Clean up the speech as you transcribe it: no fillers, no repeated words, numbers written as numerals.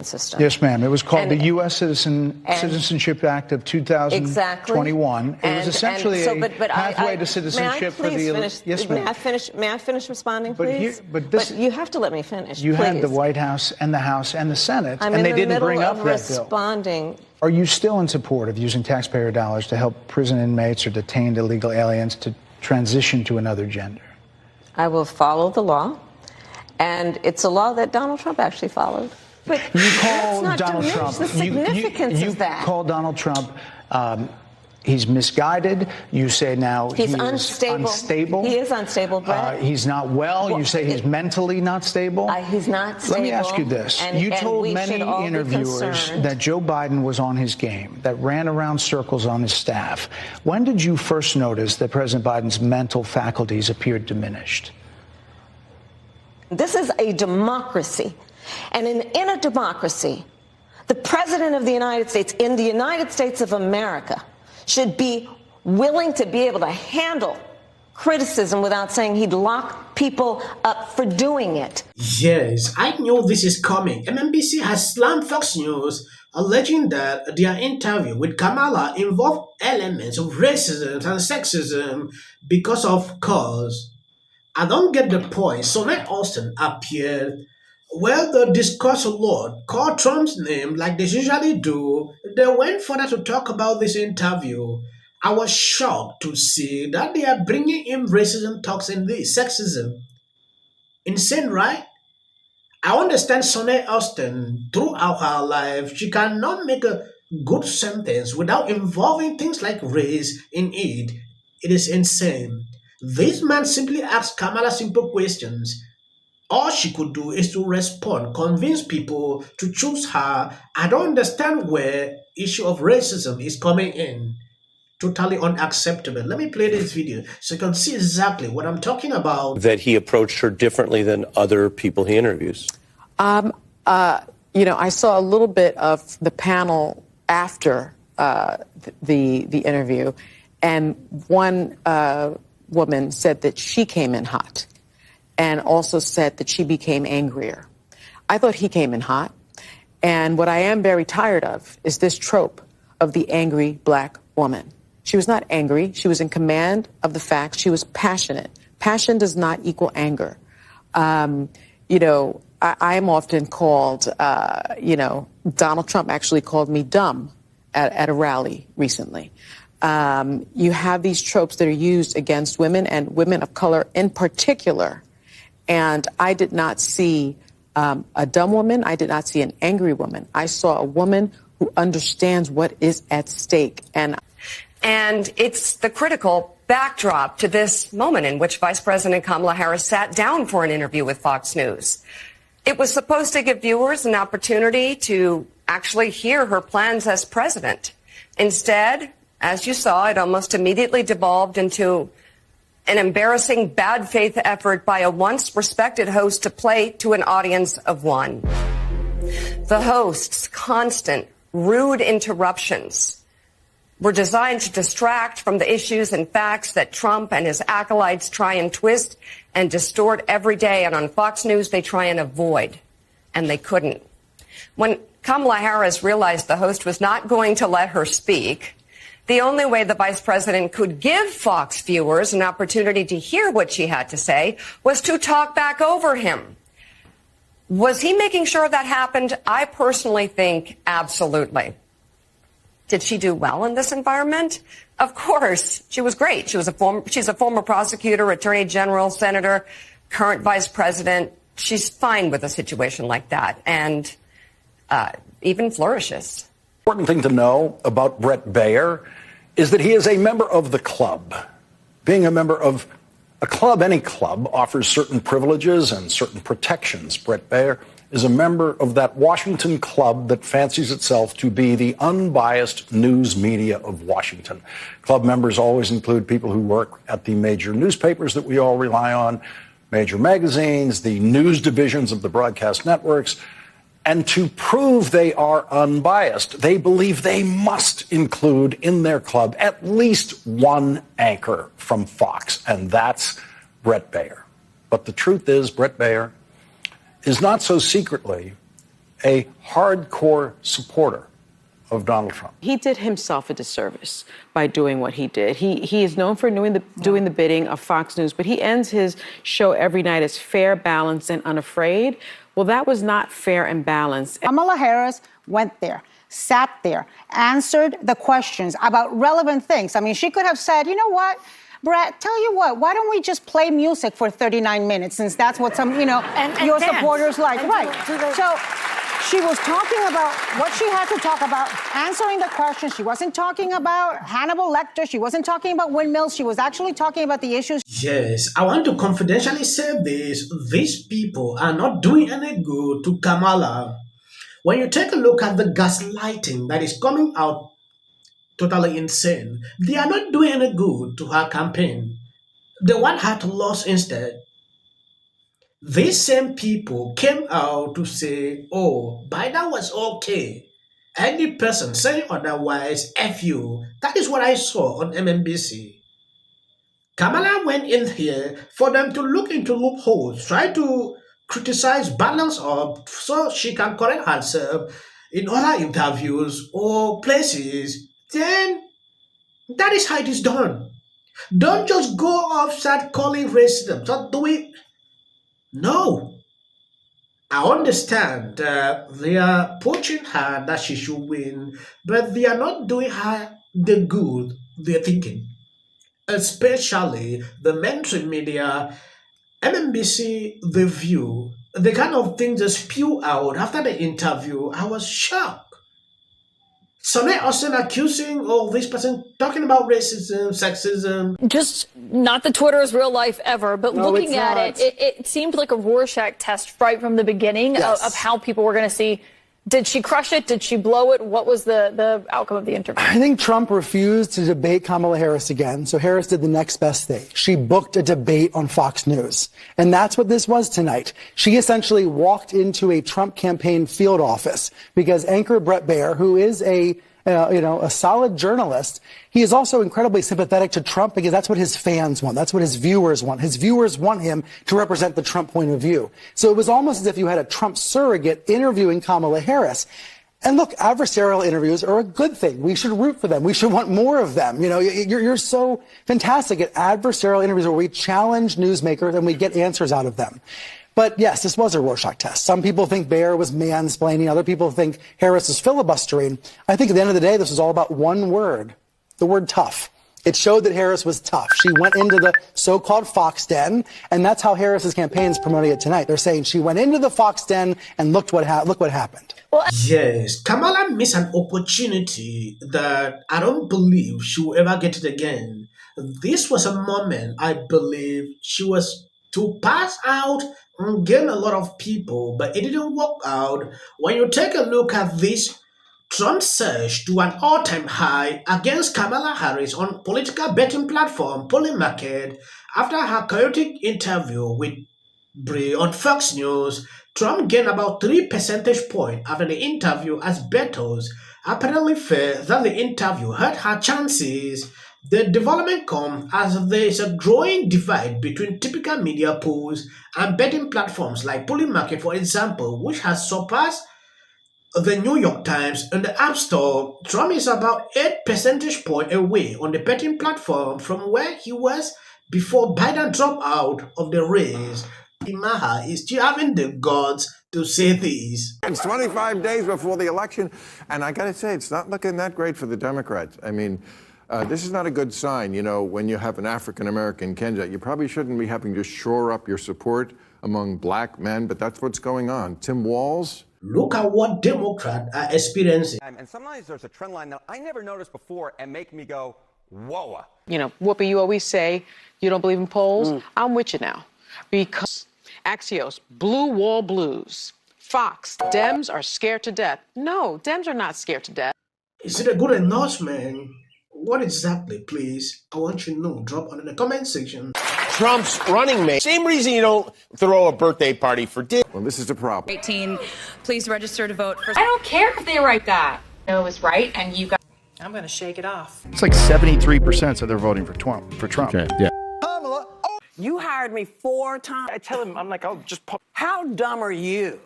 system. Yes, ma'am. It was called the U.S. Citizenship Act of 2021. Exactly. It was essentially a pathway to citizenship for the... Yes, ma'am. May I finish responding, please? But you have to let me finish, You please. had the White House and the House and the Senate, and they didn't bring up that bill. Responding. Are you still in support of using taxpayer dollars to help prison inmates or detained illegal aliens to transition to another gender? I will follow the law, and it's a law that Donald Trump actually followed. But you call Donald Trump. The significance of that. You call Donald Trump. He's misguided. You say now he's unstable. He is unstable, Brett. He's not well. You say he's mentally not stable. He's not stable. Let me ask you this. You told many interviewers that Joe Biden was on his game, that ran around circles on his staff. When did you first notice that President Biden's mental faculties appeared diminished? This is a democracy. And in a democracy, the president of the United States, in the United States of America, should be willing to be able to handle criticism without saying he'd lock people up for doing it. Yes, I knew this is coming. MSNBC has slammed Fox News, alleging that their interview with Kamala involved elements of racism and sexism because of cause. I don't get the point. So let Austin appeared. Well, the discourse lot called Trump's name like they usually do. They went further to talk about this interview. I was shocked to see that they are bringing in racism talks in this, sexism. Insane, right? I understand Sonny Austin, throughout her life, she cannot make a good sentence without involving things like race in it. It is insane. This man simply asked Kamala simple questions. All she could do is to respond, convince people to choose her. I don't understand where issue of racism is coming in. Totally unacceptable. Let me play this video so you can see exactly what I'm talking about. That he approached her differently than other people he interviews. I saw a little bit of the panel after the interview, and one woman said that she came in hot, and also said that she became angrier. I thought he came in hot. And what I am very tired of is this trope of the angry black woman. She was not angry. She was in command of the facts. She was passionate. Passion does not equal anger. I am often called, Donald Trump actually called me dumb at a rally recently. You have these tropes that are used against women and women of color in particular. And I did not see a dumb woman. I did not see an angry woman. I saw a woman who understands what is at stake. And it's the critical backdrop to this moment in which Vice President Kamala Harris sat down for an interview with Fox News. It was supposed to give viewers an opportunity to actually hear her plans as president. Instead, as you saw, it almost immediately devolved into an embarrassing bad faith effort by a once respected host to play to an audience of one. The host's constant, rude interruptions were designed to distract from the issues and facts that Trump and his acolytes try and twist and distort every day. And on Fox News, they try and avoid. And they couldn't. When Kamala Harris realized the host was not going to let her speak, the only way the vice president could give Fox viewers an opportunity to hear what she had to say was to talk back over him. Was he making sure that happened? I personally think absolutely. Did she do well in this environment? Of course. She was great. She's a former prosecutor, attorney general, senator, current vice president. She's fine with a situation like that and even flourishes. Important thing to know about Bret Baier is that he is a member of the club. Being a member of a club, any club, offers certain privileges and certain protections. Bret Baier is a member of that Washington club that fancies itself to be the unbiased news media of Washington. Club members always include people who work at the major newspapers that we all rely on, major magazines, the news divisions of the broadcast networks. And to prove they are unbiased, they believe they must include in their club at least one anchor from Fox, and that's Bret Baier. But the truth is, Bret Baier is not so secretly a hardcore supporter of Donald Trump. He did himself a disservice by doing what he did. He is known for doing the bidding of Fox News, but he ends his show every night as fair, balanced, and unafraid. Well, that was not fair and balanced. Kamala Harris went there, sat there, answered the questions about relevant things. I mean, she could have said, you know what, Bret, tell you what, why don't we just play music for 39 minutes, since that's what some, and your dance. Supporters like. And right. So she was talking about what she had to talk about, answering the questions. She wasn't talking about Hannibal Lecter. She wasn't talking about windmills. She was actually talking about the issues. Yes, I want to confidentially say this. These people are not doing any good to Kamala. When you take a look at the gaslighting that is coming out totally insane, they are not doing any good to her campaign. They want her to lose instead. These same people came out to say, oh, Biden was okay. Any person saying otherwise, F you. That is what I saw on MSNBC. Kamala went in here for them to look into loopholes, try to criticize, balance up so she can correct herself in other interviews or places. Then that is how it is done. Don't just go off, start calling racism, start doing. No. I understand they are pushing her that she should win, but they are not doing her the good they're thinking. Especially the mainstream media, MSNBC, The View, the kind of things they spew out after the interview. I was shocked. Sonny Austin accusing this person talking about racism, sexism. Just not the Twitter is real life ever, but no, looking at it seemed like a Rorschach test right from the beginning. Yes. of how people were going to see. Did she crush it? Did she blow it? What was the outcome of the interview? I think Trump refused to debate Kamala Harris again, so Harris did the next best thing. She booked a debate on Fox News, and that's what this was tonight. She essentially walked into a Trump campaign field office because anchor Bret Baier, who is a solid journalist, he is also incredibly sympathetic to Trump because that's what his fans want. That's what his viewers want. His viewers want him to represent the Trump point of view. So it was almost as if you had a Trump surrogate interviewing Kamala Harris. And look, adversarial interviews are a good thing. We should root for them. We should want more of them. You're so fantastic at adversarial interviews where we challenge newsmakers and we get answers out of them. But yes, this was a Rorschach test. Some people think Baier was mansplaining. Other people think Harris was filibustering. I think at the end of the day, this was all about one word, the word tough. It showed that Harris was tough. She went into the so-called Fox den, and that's how Harris's campaign is promoting it tonight. They're saying she went into the Fox den and look what happened. Yes, Kamala missed an opportunity that I don't believe she will ever get it again. This was a moment I believe she was to pass out and gain a lot of people, but it didn't work out. When you take a look at this Trump surge to an all-time high against Kamala Harris on political betting platform Polymarket after her chaotic interview with Bret on Fox News, Trump gained about 3 percentage points after the interview as bettors apparently felt that the interview hurt her chances. The development comes as there is a growing divide between typical media polls and betting platforms like Polymarket, for example, which has surpassed the New York Times and the App Store. Trump is about 8 percentage points away on the betting platform from where he was before Biden dropped out of the race. Maha is still having the guts to say this. It's 25 days before the election, and I got to say, it's not looking that great for the Democrats. I mean, this is not a good sign. When you have an African-American candidate, you probably shouldn't be having to shore up your support among black men, but that's what's going on. Tim Walz. Look at what Democrats are experiencing. And sometimes there's a trend line that I never noticed before and make me go, whoa. Whoopi, you always say you don't believe in polls. I'm with you now. Because Axios, blue wall blues. Fox, Dems are scared to death. No, Dems are not scared to death. Is it a good announcement? What exactly, please? I want you to know. Drop on in the comment section. Trump's running mate. Same reason you don't throw a birthday party for dinner. Well, this is the problem. 18, please register to vote for. I don't care if they write that. No, it was right, and you got. I'm going to shake it off. It's like 73% said they're voting for Trump. Okay, yeah. Kamala, you hired me 4 times. I tell him, I'm like, I'll just pop. How dumb are you?